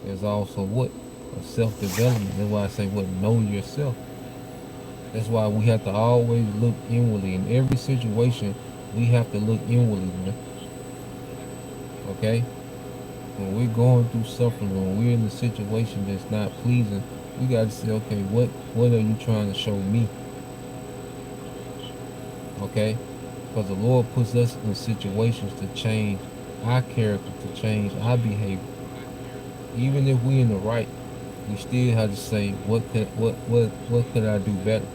There's also what? A self-development. That's why I say what? Know yourself. That's why we have to always look inwardly. In every situation, we have to look inwardly, man. Okay? When we're going through suffering, when we're in a situation that's not pleasing, we got to say, okay, what are you trying to show me? Okay? Because the Lord puts us in situations to change our character, to change our behavior. Even if we're in the right, we still have to say, what could I do better?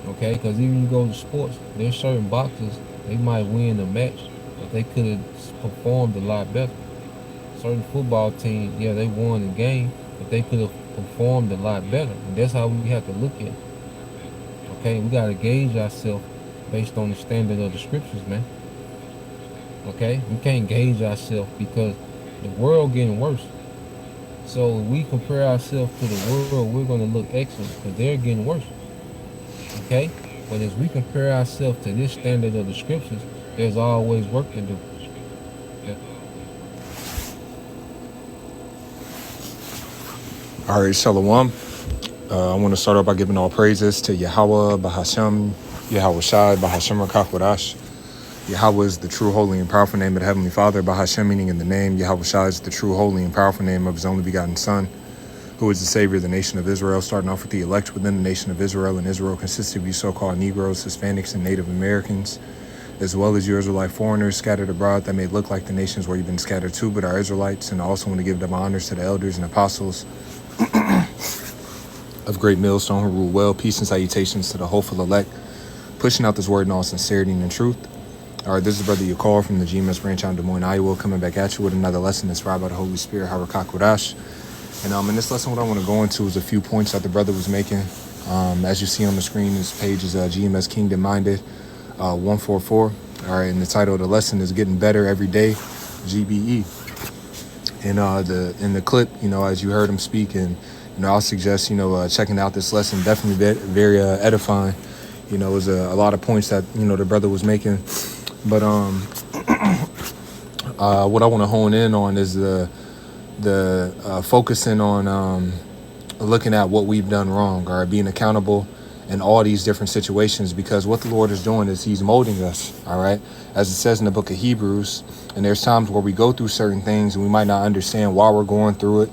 Okay? Because even you go to sports, there's certain boxers, they might win the match, but they could have performed a lot better. Certain football teams, yeah, they won the game, but they could have performed a lot better. And that's how we have to look at it. Okay, we gotta gauge ourselves based on the standard of the scriptures, man. Okay, we can't gauge ourselves because the world getting worse. So if we compare ourselves to the world, we're gonna look excellent because they're getting worse. Okay, but as we compare ourselves to this standard of the scriptures, there's always work to do. Yeah. All right, Shalom. I want to start off by giving all praises to Yahweh, Bahashem, Yahweh Shai, Bahashem Rakakwadash. Yahweh is the true, holy, and powerful name of the Heavenly Father. Bahashem meaning in the name. Yahweh Shai is the true, holy, and powerful name of His only begotten Son, who is the Savior of the nation of Israel, starting off with the elect within the nation of Israel. And Israel consists of you so-called Negroes, Hispanics, and Native Americans, as well as you Israelite foreigners scattered abroad that may look like the nations where you've been scattered to, but are Israelites. And I also want to give them honors to the elders and apostles of Great Millstone who rule well. Peace and salutations to the hopeful elect, pushing out this word in all sincerity and in truth. All right, this is Brother Yakar from the GMS branch out in Des Moines, Iowa, coming back at you with another lesson inspired by the Holy Spirit, Harakak Wadash. And in this lesson, what I want to go into is a few points that the brother was making. As you see on the screen, this page is GMS Kingdom Minded 144. All right, and the title of the lesson is Getting Better Every Day, GBE. And in the clip, as you heard him speak, and I'll suggest checking out this lesson. Definitely very edifying. It was a lot of points that the brother was making. But what I want to hone in on is the focusing on looking at what we've done wrong, or being accountable in all these different situations, because what the Lord is doing is He's molding us. All right, as it says in the book of Hebrews. And there's times where we go through certain things and we might not understand why we're going through it.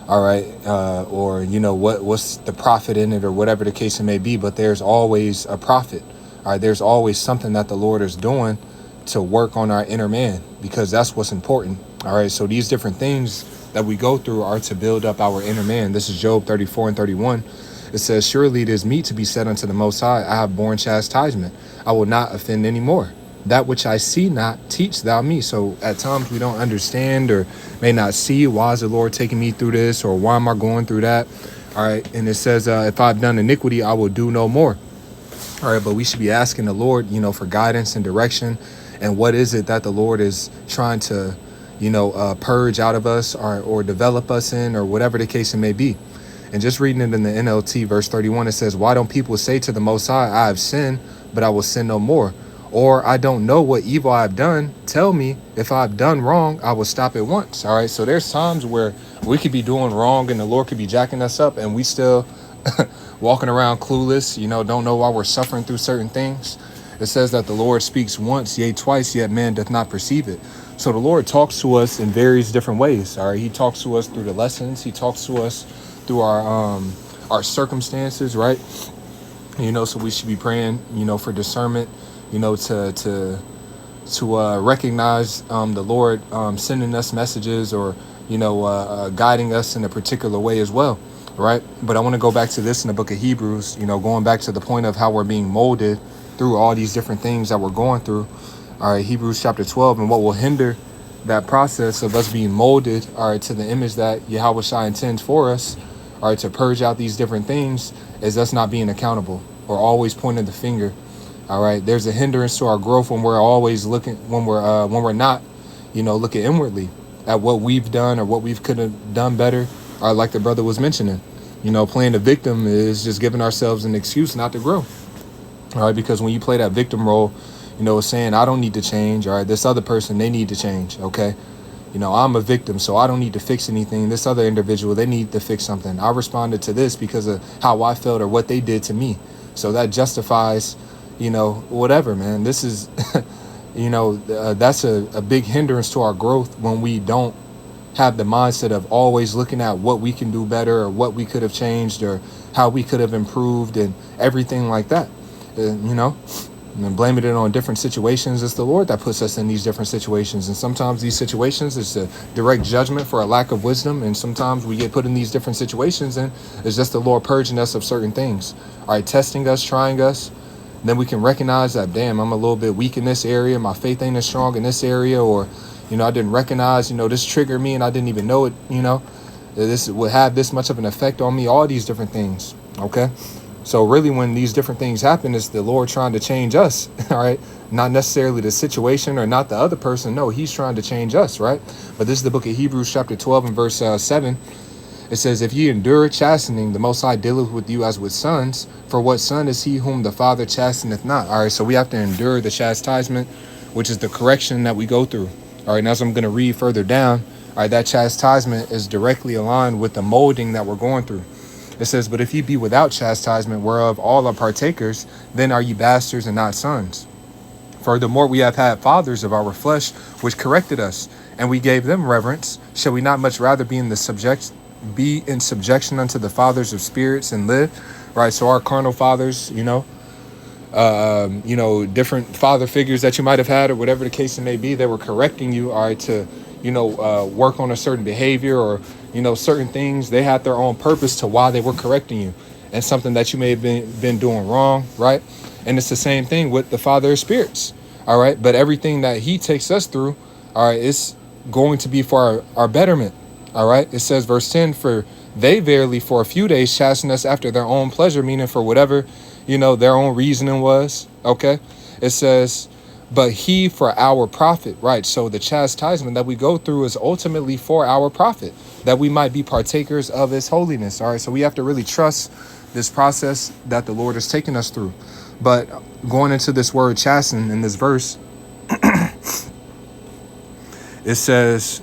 All right. Or, what's the profit in it, or whatever the case it may be. But there's always a profit. All right. There's always something that the Lord is doing to work on our inner man, because that's what's important. All right. So these different things that we go through are to build up our inner man. This is Job 34 and 31. It says, surely it is meet to be said unto the Most High, I have borne chastisement. I will not offend any more. That which I see not, teach thou me. So at times we don't understand or may not see, why is the Lord taking me through this, or why am I going through that? All right. And it says, if I've done iniquity, I will do no more. All right. But we should be asking the Lord, for guidance and direction. And what is it that the Lord is trying to, purge out of us, or develop us in, or whatever the case it may be. And just reading it in the NLT, verse 31, it says, why don't people say to the Most High, I have sinned, but I will sin no more? Or I don't know what evil I've done. Tell me if I've done wrong, I will stop at once. All right. So there's times where we could be doing wrong and the Lord could be jacking us up, and we still walking around clueless, don't know why we're suffering through certain things. It says that the Lord speaks once, yea, twice, yet man doth not perceive it. So the Lord talks to us in various different ways. All right. He talks to us through the lessons. He talks to us through our circumstances. Right. So we should be praying, for discernment, to recognize the Lord sending us messages, or guiding us in a particular way as well, right? But I want to go back to this in the book of Hebrews, going back to the point of how we're being molded through all these different things that we're going through. All right, Hebrews chapter 12, and what will hinder that process of us being molded, all right, to the image that Yahweh Shai intends for us, all right, to purge out these different things, is us not being accountable, or always pointing the finger. All right, there's a hindrance to our growth when we're always looking, when we're not, looking inwardly at what we've done or what we could have done better. Or like the brother was mentioning, playing the victim is just giving ourselves an excuse not to grow. All right, because when you play that victim role, it's saying I don't need to change. All right, this other person, they need to change. Okay, I'm a victim, so I don't need to fix anything. This other individual, they need to fix something. I responded to this because of how I felt or what they did to me. So that justifies, whatever, man. This is, that's a big hindrance to our growth when we don't have the mindset of always looking at what we can do better or what we could have changed or how we could have improved and everything like that, and blaming it on different situations. It's the Lord that puts us in these different situations. And sometimes these situations is a direct judgment for a lack of wisdom. And sometimes we get put in these different situations and it's just the Lord purging us of certain things. All right, testing us, trying us. Then we can recognize that, damn, I'm a little bit weak in this area. My faith ain't as strong in this area. Or, I didn't recognize, this triggered me and I didn't even know it, this would have this much of an effect on me, all these different things. Okay. So really, when these different things happen, it's the Lord trying to change us, all right? Not necessarily the situation or not the other person. No, he's trying to change us, right? But this is the book of Hebrews chapter 12 and verse 7. It says, if ye endure chastening, the Most High dealeth with you as with sons. For what son is he whom the Father chasteneth not? All right, so we have to endure the chastisement, which is the correction that we go through. All right, and as I'm going to read further down, all right, that chastisement is directly aligned with the molding that we're going through. It says, but if ye be without chastisement, whereof all are partakers, then are ye bastards and not sons. Furthermore, we have had fathers of our flesh, which corrected us, and we gave them reverence. Shall we not much rather be in subjection unto the fathers of spirits and live? Right. So our carnal fathers, different father figures that you might have had or whatever the case may be, they were correcting you, all right, to, work on a certain behavior or, certain things. They had their own purpose to why they were correcting you and something that you may have been doing wrong. Right. And it's the same thing with the Father of spirits. All right. But everything that he takes us through, all right, it's going to be for our betterment. All right. It says, verse 10, for they verily for a few days chasten us after their own pleasure, meaning for whatever, their own reasoning was. OK, it says, but he for our profit. Right. So the chastisement that we go through is ultimately for our profit, that we might be partakers of his holiness. All right. So we have to really trust this process that the Lord is taking us through. But going into this word chasten in this verse, it says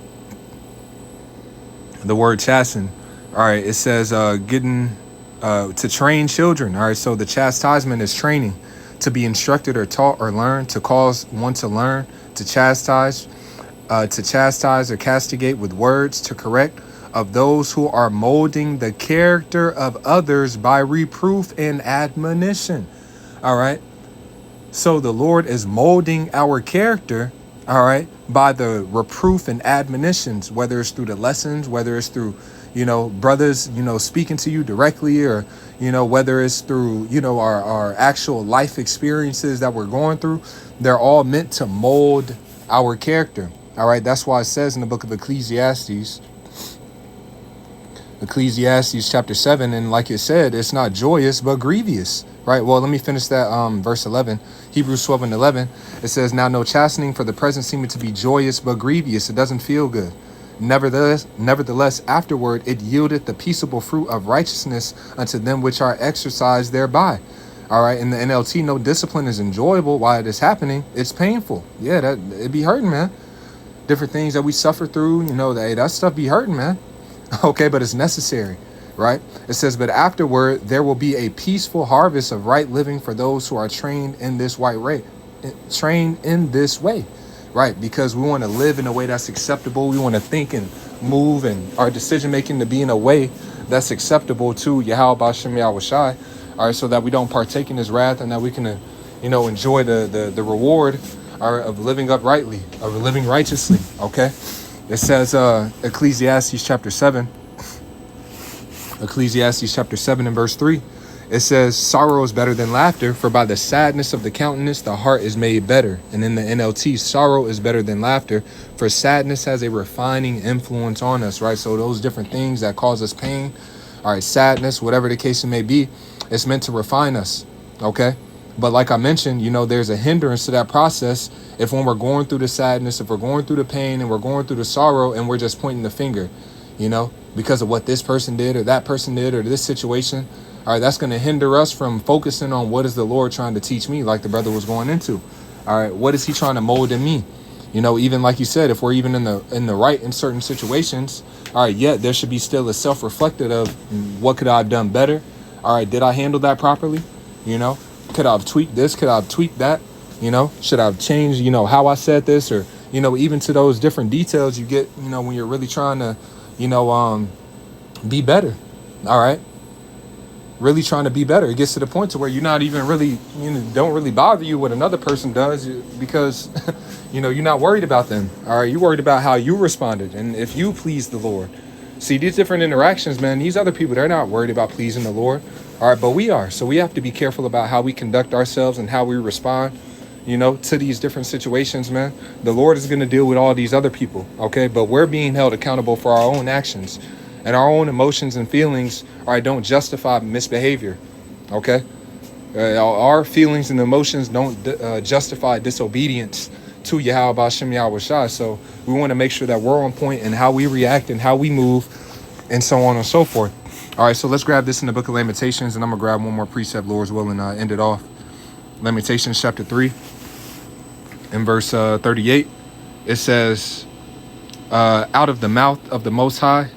the word chasten. All right. It says getting to train children. All right. So the chastisement is training, to be instructed or taught or learn, to cause one to learn, to chastise or castigate with words, to correct of those who are molding the character of others by reproof and admonition. All right. So the Lord is molding our character, all right, by the reproof and admonitions, whether it's through the lessons, whether it's through, brothers, speaking to you directly, or, whether it's through, our actual life experiences that we're going through. They're all meant to mold our character. All right. That's why it says in the book of Ecclesiastes chapter 7. And like it said, it's not joyous, but grievous. Right. Well, let me finish that verse 11, Hebrews 12 and 11. It says, now no chastening for the present seeming to be joyous, but grievous. It doesn't feel good. Nevertheless, afterward, it yieldeth the peaceable fruit of righteousness unto them which are exercised thereby. All right. In the NLT, no discipline is enjoyable while it is happening. It's painful. Yeah, it be hurting, man. Different things that we suffer through, that stuff be hurting, man. Okay, but it's necessary. Right. It says, but afterward, there will be a peaceful harvest of right living for those who are trained in this way. Right. Because we want to live in a way that's acceptable. We want to think and move and our decision making to be in a way that's acceptable to Yahweh Bashem Yahushai. All right. So that we don't partake in his wrath and that we can, enjoy the reward of living uprightly, of living righteously. OK, it says Ecclesiastes chapter 7 and verse 3. It says, sorrow is better than laughter, for by the sadness of the countenance, the heart is made better. And in the NLT, sorrow is better than laughter, for sadness has a refining influence on us, right? So those different things that cause us pain, all right, sadness, whatever the case may be, it's meant to refine us, okay? But like I mentioned, there's a hindrance to that process if when we're going through the sadness, if we're going through the pain and we're going through the sorrow and we're just pointing the finger, because of what this person did or that person did or this situation. All right, that's going to hinder us from focusing on what is the Lord trying to teach me, like the brother was going into. All right, what is he trying to mold in me? You know, even like you said, if we're even in the right in certain situations, all right, yeah, there should be still a self-reflected of what could I have done better. All right, did I handle that properly? You know, could I have tweaked this? Could I have tweaked that? You know, should I have changed, you know, how I said this, or, you know, even to those different details you get, you know, when you're really trying to, you know, be better. All right. Really trying to be better. It gets to the point to where you're not even really, you know, don't really bother you what another person does because, you know, you're not worried about them. All right. You're worried about how you responded and if you please the Lord. See, these different interactions, man, these other people, they're not worried about pleasing the Lord. All right. But we are. So we have to be careful about how we conduct ourselves and how we respond, you know, to these different situations, man. The Lord is going to deal with all these other people. OK, but we're being held accountable for our own actions. And our own emotions and feelings, all right, don't justify misbehavior, okay? Our feelings and emotions don't justify disobedience to Yahweh Hashem Yahweh Shai. So we want to make sure that we're on point in how we react and how we move and so on and so forth. All right, so let's grab this in the book of Lamentations, and I'm going to grab one more precept, Lord's will, and end it off. Lamentations chapter 3 in verse 38, it says, out of the mouth of the Most High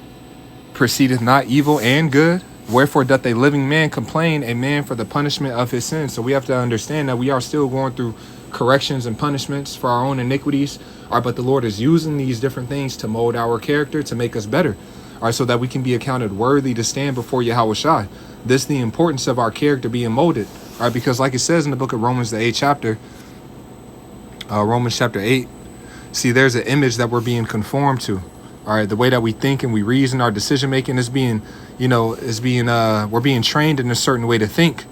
proceedeth not evil and good. Wherefore doth a living man complain, a man for the punishment of his sins. So we have to understand that we are still going through corrections and punishments for our own iniquities. All right, but the Lord is using these different things to mold our character, to make us better. All right, so that we can be accounted worthy to stand before Yahweh Shai. This is the importance of our character being molded. All right, because like it says in the book of Romans, the 8th chapter, Romans chapter 8, see, there's an image that we're being conformed to. All right, the way that we think and we reason, our decision making is being, you know, we're being trained in a certain way to think.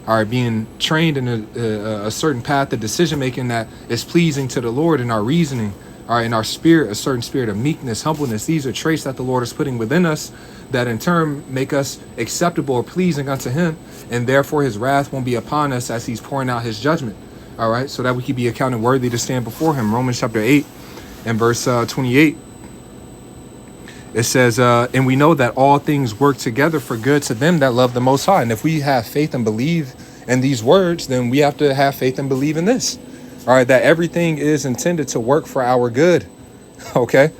All right, being trained in a certain path of decision making that is pleasing to the Lord in our reasoning. All right, in our spirit, a certain spirit of meekness, humbleness. These are traits that the Lord is putting within us that in turn make us acceptable or pleasing unto him. And therefore his wrath won't be upon us as he's pouring out his judgment. All right, so that we can be accounted worthy to stand before him. Romans chapter 8 and verse 28. It says, and we know that all things work together for good to them that love the Most High. And if we have faith and believe in these words, then we have to have faith and believe in this. All right, that everything is intended to work for our good. Okay,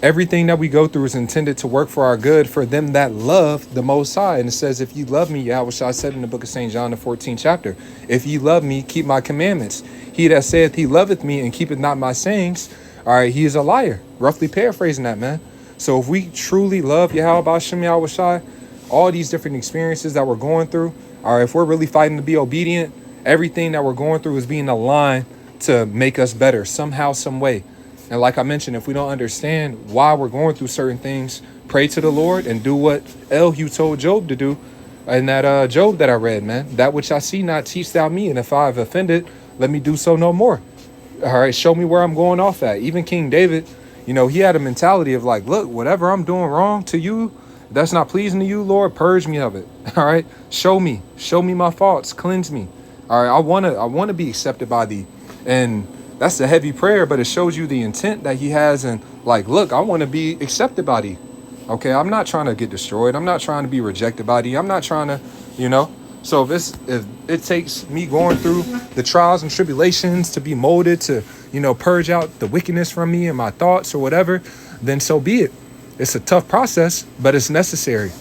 everything that we go through is intended to work for our good for them that love the Most High. And it says, if you love me, Yahweh Shai said in the book of St. John, the 14th chapter, if ye love me, keep my commandments. He that saith he loveth me and keepeth not my sayings, all right, he is a liar. Roughly paraphrasing that, man. So if we truly love Yahweh Hashem Yahweh Shai, all these different experiences that we're going through, all right, if we're really fighting to be obedient, everything that we're going through is being aligned to make us better somehow, some way. And like I mentioned, if we don't understand why we're going through certain things, pray to the Lord and do what Elihu told Job to do in that Job that I read, man. That which I see not, teach thou me. And if I have offended, let me do so no more. All right, show me where I'm going off at. Even King David, you know, he had a mentality of like, look, whatever I'm doing wrong to you, that's not pleasing to you, Lord, purge me of it. All right. Show me my faults. Cleanse me. All right. I want to be accepted by thee. And that's a heavy prayer, but it shows you the intent that he has. And like, look, I want to be accepted by thee. Okay. I'm not trying to get destroyed. I'm not trying to be rejected by thee. I'm not trying to, you know. So if it takes me going through the trials and tribulations to be molded to, you know, purge out the wickedness from me and my thoughts or whatever, then so be it. It's a tough process, but it's necessary.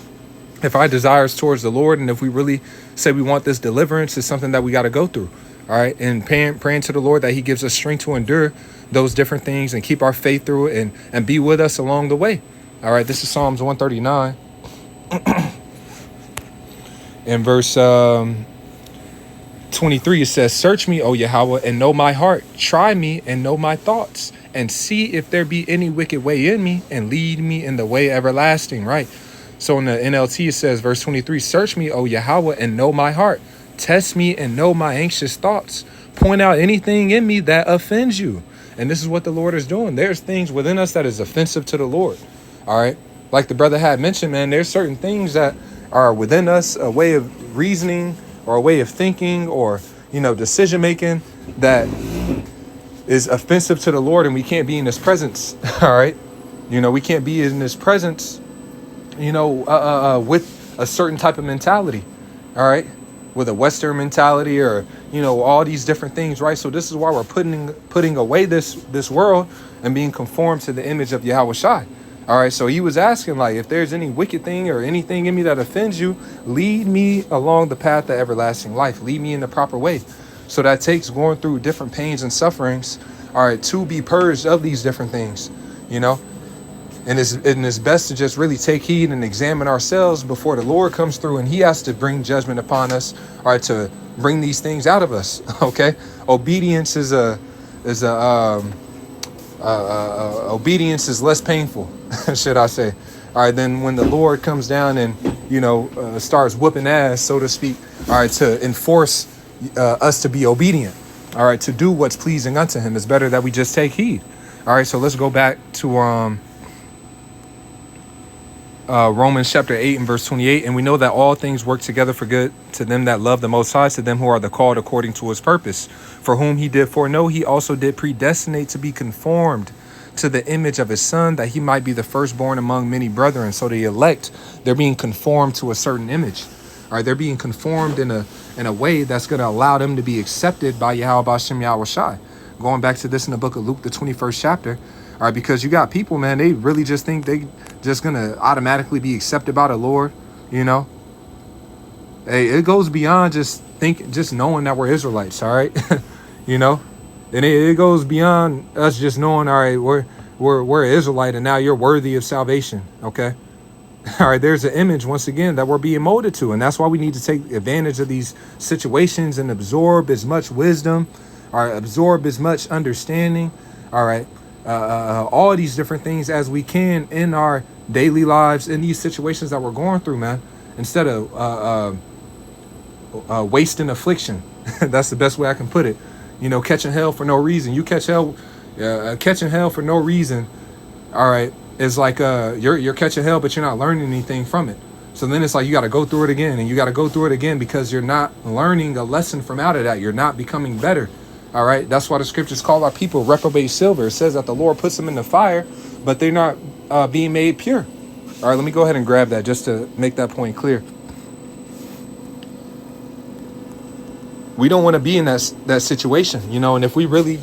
If our desires towards the Lord and if we really say we want this deliverance, it's something that we got to go through. All right. And praying to the Lord that he gives us strength to endure those different things and keep our faith through it and be with us along the way. All right. This is Psalms 139. In verse 23, it says, search me, O Yahweh, and know my heart. Try me and know my thoughts, and see if there be any wicked way in me, and lead me in the way everlasting. Right. So in the NLT, it says, verse 23, search me, O Yahweh, and know my heart. Test me and know my anxious thoughts. Point out anything in me that offends you. And this is what the Lord is doing. There's things within us that is offensive to the Lord. All right. Like the brother had mentioned, man, there's certain things that are within us, a way of reasoning or a way of thinking or, you know, decision making that is offensive to the Lord, and we can't be in his presence. All right. You know, we can't be in his presence, you know, with a certain type of mentality. All right. with a Western mentality, or all these different things, right? So this is why we're putting away this world and being conformed to the image of Yahweh Shai. All right, so he was asking, like, if there's any wicked thing or anything in me that offends you, lead me along the path of everlasting life. Lead me in the proper way. So that takes going through different pains and sufferings, all right, to be purged of these different things, And it's best to just really take heed and examine ourselves before the Lord comes through, and he has to bring judgment upon us, all right, to bring these things out of us, okay? Obedience is obedience is less painful, should I say. All right, then when the Lord comes down and, starts whooping ass, so to speak, all right, to enforce us to be obedient, all right, to do what's pleasing unto him, it's better that we just take heed. All right, so let's go back to Romans chapter 8 and verse 28. And we know that all things work together for good to them that love the Most High, to them who are the called according to his purpose. For whom he did foreknow, he also did predestinate to be conformed to the image of his Son, that he might be the firstborn among many brethren. So the elect, they're being conformed to a certain image. All right, they're being conformed in a way that's going to allow them to be accepted by Yahweh Bashem Yahweh Shai. Going back to this in the book of Luke, the 21st chapter. All right, because you got people, man, they really just think they just going to automatically be accepted by the Lord, Hey, it goes beyond just knowing that we're Israelites, all right? And it goes beyond us just knowing, all right, we're an Israelite and now you're worthy of salvation, okay? All right, there's an image, once again, that we're being molded to, and that's why we need to take advantage of these situations and absorb as much wisdom, all right, absorb as much understanding, all right, all these different things as we can in our daily lives, in these situations that we're going through, man, instead of wasting affliction. That's the best way I can put it. Catching hell for no reason. You catch hell, catching hell for no reason, all right, is like you're catching hell, but you're not learning anything from it. So then it's like you got to go through it again, and you got to go through it again because you're not learning a lesson from out of that. You're not becoming better. All right, that's why the scriptures call our people reprobate silver. It says that the Lord puts them in the fire, but they're not being made pure. All right, let me go ahead and grab that just to make that point clear. We don't want to be in that situation, and if we really,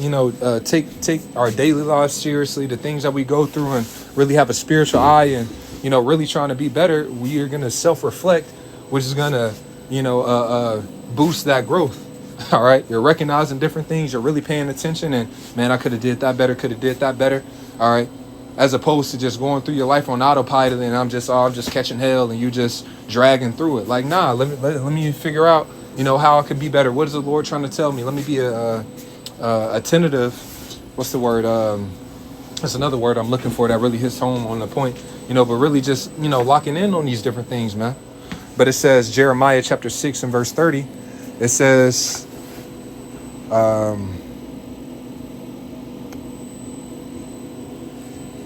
take our daily lives seriously, the things that we go through, and really have a spiritual eye, and, really trying to be better, we are going to self-reflect, which is going to, boost that growth. All right. You're recognizing different things. You're really paying attention, and man, I could have did that better. All right. As opposed to just going through your life on autopilot and I'm just catching hell and you just dragging through it. Like, nah, let me figure out, how I could be better. What is the Lord trying to tell me? Let me be attentive. What's the word? That's another word I'm looking for that really hits home on the point, but really just, locking in on these different things, man. But it says Jeremiah chapter 6 and verse 30. It says,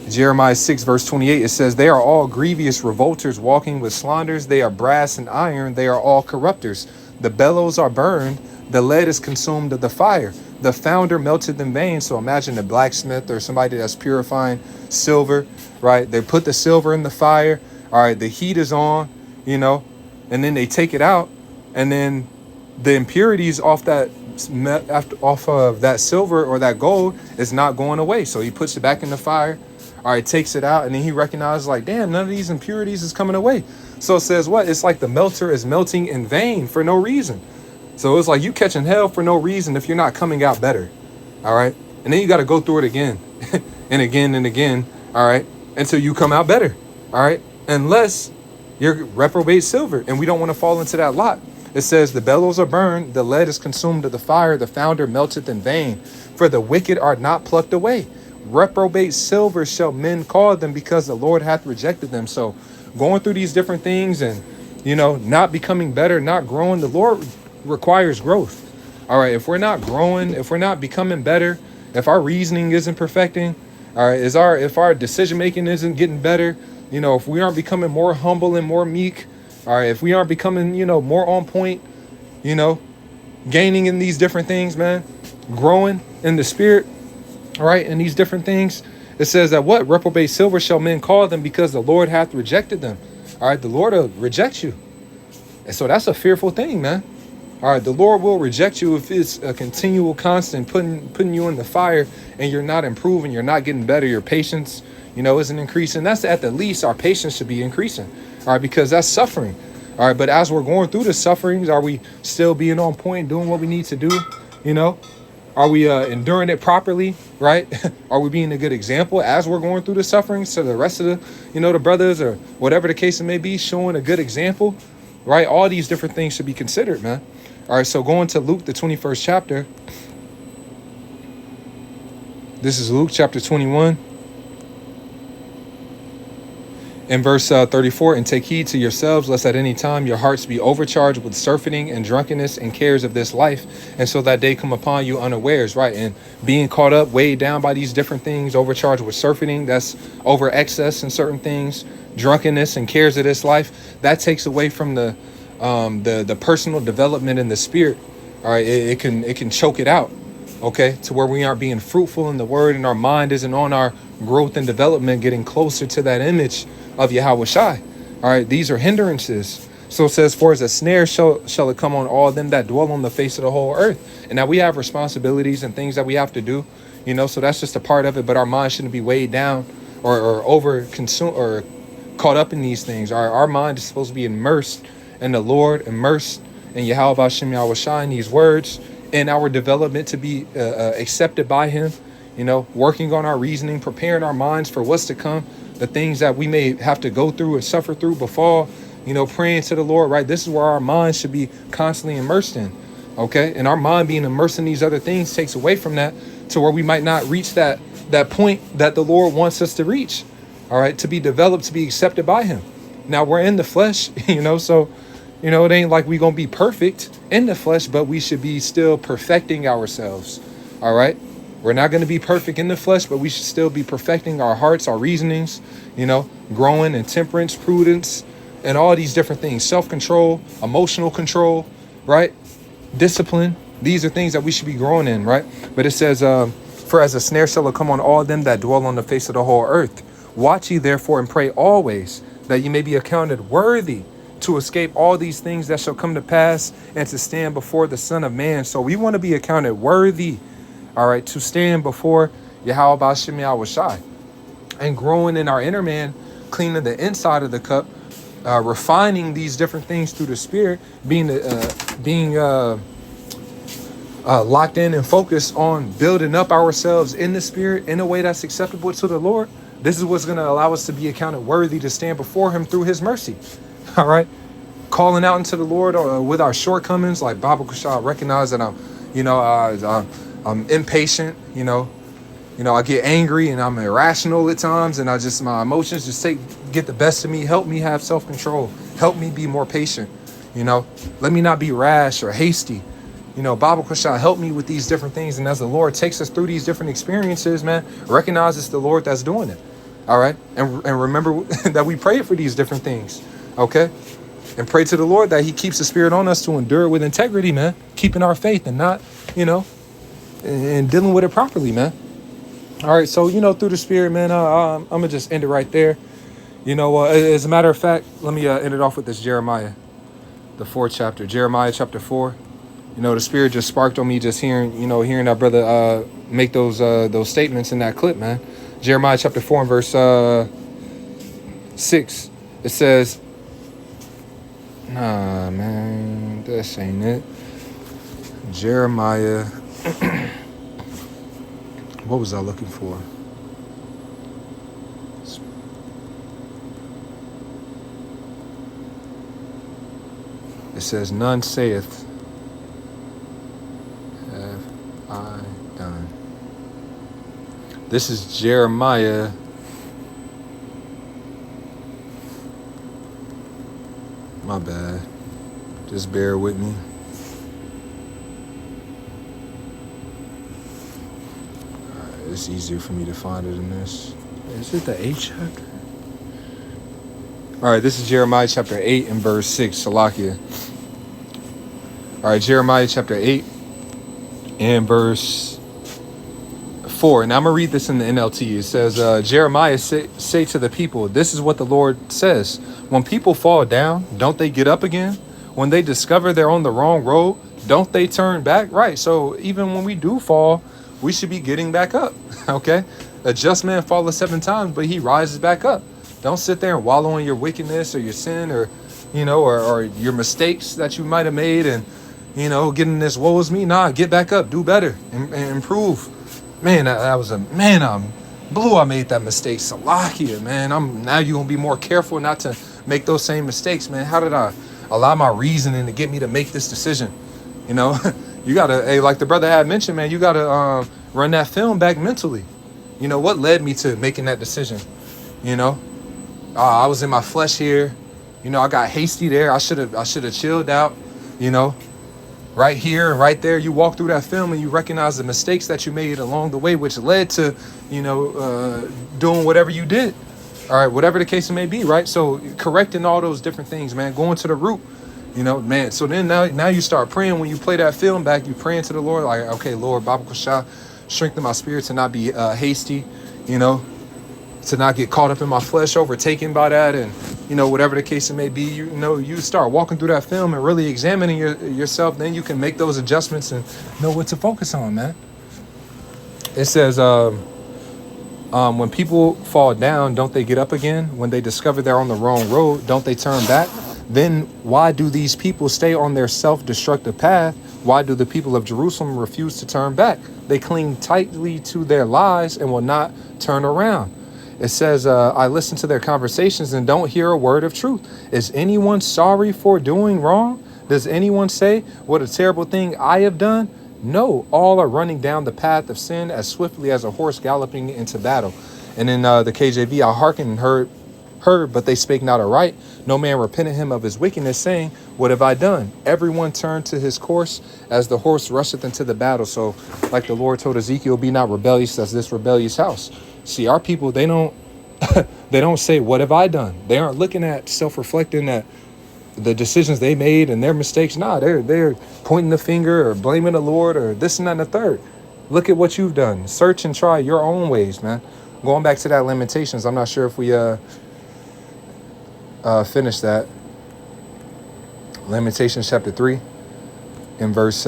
Jeremiah 6 verse 28, it says, they are all grievous revolters walking with slanders. They are brass and iron. They are all corrupters. The bellows are burned. The lead is consumed of the fire. The founder melted in vain. So imagine a blacksmith or somebody that's purifying silver, right? They put the silver in the fire. All right, the heat is on, and then they take it out, and then the impurities off of that silver or that gold is not going away. So he puts it back in the fire. All right, takes it out, and then he recognizes, like, damn, none of these impurities is coming away. So it says what? It's like the melter is melting in vain for no reason. So it's like you catching hell for no reason if you're not coming out better. All right, and then you got to go through it again and again and again. All right, until you come out better. All right, unless you're reprobate silver, and we don't want to fall into that lot. It says the bellows are burned, the lead is consumed of the fire, the founder melteth in vain, for the wicked are not plucked away. Reprobate silver shall men call them, because the Lord hath rejected them. So going through these different things and, not becoming better, not growing, the Lord requires growth. All right, if we're not growing, if we're not becoming better, if our reasoning isn't perfecting, all right, if our decision making isn't getting better, if we aren't becoming more humble and more meek, all right, if we aren't becoming, more on point, gaining in these different things, man, growing in the spirit, all right, in these different things, it says that what? Reprobate silver shall men call them, because the Lord hath rejected them. All right, the Lord will reject you. And so that's a fearful thing, man. All right, the Lord will reject you if it's a continual, constant putting you in the fire, and you're not improving, you're not getting better, your patience, isn't increasing. That's at the least our patience should be increasing. All right, because that's suffering. All right, but as we're going through the sufferings, are we still being on point, doing what we need to do? Are we enduring it properly, right? Are we being a good example as we're going through the sufferings to the rest of the brothers, or whatever the case it may be, showing a good example, right? All these different things should be considered, man. All right, so going to Luke, the 21st chapter. This is Luke chapter 21. In verse 34, and take heed to yourselves, lest at any time your hearts be overcharged with surfeiting and drunkenness and cares of this life, and so that day come upon you unawares, right? And being caught up, weighed down by these different things, overcharged with surfeiting, that's over excess in certain things, drunkenness and cares of this life, that takes away from the personal development in the spirit. All right, it can choke it out, okay, to where we aren't being fruitful in the word, and our mind isn't on our growth and development, getting closer to that image of Yahweh Shai. All right, these are hindrances. So it says, for as a snare shall it come on all them that dwell on the face of the whole earth. And now we have responsibilities and things that we have to do, so that's just a part of it. But our mind shouldn't be weighed down or over consumed or caught up in these things. Our mind is supposed to be immersed in the Lord, immersed in Yahweh Bashem Yahweh Shai, in these words, in our development to be accepted by him, working on our reasoning, preparing our minds for what's to come, the things that we may have to go through and suffer through before, praying to the Lord, right? This is where our mind should be constantly immersed in, okay? And our mind being immersed in these other things takes away from that to where we might not reach that point that the Lord wants us to reach, all right? To be developed, to be accepted by him. Now, we're in the flesh, so, it ain't like we gonna be perfect in the flesh, but we should be still perfecting ourselves, all right? We're not going to be perfect in the flesh, but we should still be perfecting our hearts, our reasonings, growing in temperance, prudence, and all these different things. Self-control, emotional control, right? Discipline. These are things that we should be growing in, right? But it says, for as a snare shall it come on all them that dwell on the face of the whole earth. Watch ye therefore and pray always, that ye may be accounted worthy to escape all these things that shall come to pass, and to stand before the Son of Man. So we want to be accounted worthy, all right, to stand before Yahweh Bashem Yahweh Shai, and growing in our inner man, cleaning the inside of the cup, refining these different things through the Spirit, being locked in and focused on building up ourselves in the Spirit in a way that's acceptable to the Lord. This is what's going to allow us to be accounted worthy to stand before him through his mercy, all right? Calling out into the Lord with our shortcomings, like Baba Kushal, recognize that I'm impatient, I get angry and I'm irrational at times, and my emotions just get the best of me. Help me have self-control. Help me be more patient. Let me not be rash or hasty. Baba Kushal, help me with these different things. And as the Lord takes us through these different experiences, man, recognize it's the Lord that's doing it. All right. And remember that we pray for these different things. Okay. And pray to the Lord that he keeps the Spirit on us to endure with integrity, man, keeping our faith and not, and dealing with it properly, man. All right, so, through the Spirit, man, I'm going to just end it right there. As a matter of fact, let me end it off with this Jeremiah, the 4th chapter, Jeremiah chapter 4. The Spirit just sparked on me just hearing that brother make those statements in that clip, man. Jeremiah chapter 4 and verse 6, it says, nah, man, this ain't it. Jeremiah, what was I looking for? It says, none saith, have I done. This is Jeremiah. My bad. Just bear with me. It's easier for me to find it in this. Is it the 8th chapter? All right, this is Jeremiah chapter 8 and verse 6, Salakia. All right, Jeremiah chapter 8 and verse 4. And I'm going to read this in the NLT. It says, Jeremiah say to the people, this is what the Lord says. When people fall down, don't they get up again? When they discover they're on the wrong road, don't they turn back? Right. So even when we do fall, we should be getting back up. Okay. A just man falleth 7 times, but he rises back up. Don't sit there and wallow in your wickedness or your sin or, or your mistakes that you might have made and, getting this woe is me. Nah, get back up, do better and improve. Man, that was I made that mistake. Salakia, man. Now you're going to be more careful not to make those same mistakes, man. How did I allow my reasoning to get me to make this decision? You got to, like the brother had mentioned, man, you got to run that film back mentally. What led me to making that decision? I was in my flesh here. I got hasty there. I should have chilled out, right here and right there. You walk through that film and you recognize the mistakes that you made along the way, which led to, doing whatever you did. All right, whatever the case may be, right? So correcting all those different things, man, going to the root, man. So then now you start praying when you play that film back, you praying to the Lord, like, okay, Lord, Baba Kusha, strengthen my spirit to not be hasty, to not get caught up in my flesh, overtaken by that. And, whatever the case it may be, you start walking through that film and really examining yourself. Then you can make those adjustments and know what to focus on, man. It says, when people fall down, don't they get up again? When they discover they're on the wrong road, don't they turn back? Then why do these people stay on their self-destructive path? Why do the people of Jerusalem refuse to turn back? They cling tightly to their lies and will not turn around. It says, I listen to their conversations and don't hear a word of truth. Is anyone sorry for doing wrong? Does anyone say, what a terrible thing I have done? No, all are running down the path of sin as swiftly as a horse galloping into battle. And in the KJV, I hearkened and heard, but they spake not aright. No man repented him of his wickedness, saying, what have I done? Everyone turned to his course as the horse rusheth into the battle. So like the Lord told Ezekiel, be not rebellious as this rebellious house. See, our people, they don't say, what have I done? They aren't looking at self-reflecting at the decisions they made and their mistakes. Nah, they're pointing the finger or blaming the Lord or this and that and the third. Look at what you've done. Search and try your own ways, man. Going back to that Lamentations, I'm not sure if we finished that. Lamentations chapter 3 in verse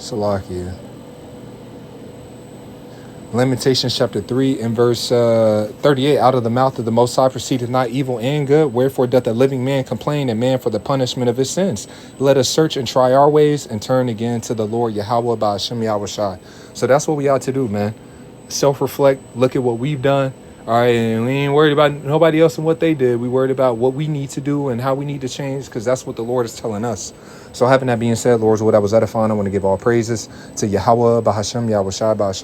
Salakia. Lamentations chapter 3 and verse 38. Out of the mouth of the Most High proceedeth not evil and good. Wherefore doth a living man complain, and man for the punishment of his sins? Let us search and try our ways and turn again to the Lord Yahweh Ba'ashem Yahushai. So that's what we ought to do, man. Self-reflect, look at what we've done. All right, and we ain't worried about nobody else and what they did. We worried about what we need to do and how we need to change, because that's what the Lord is telling us. So having that being said, Lord, what I was edifying, I want to give all praises to Yahweh Ba'ashem Yahushai Ba'ashem.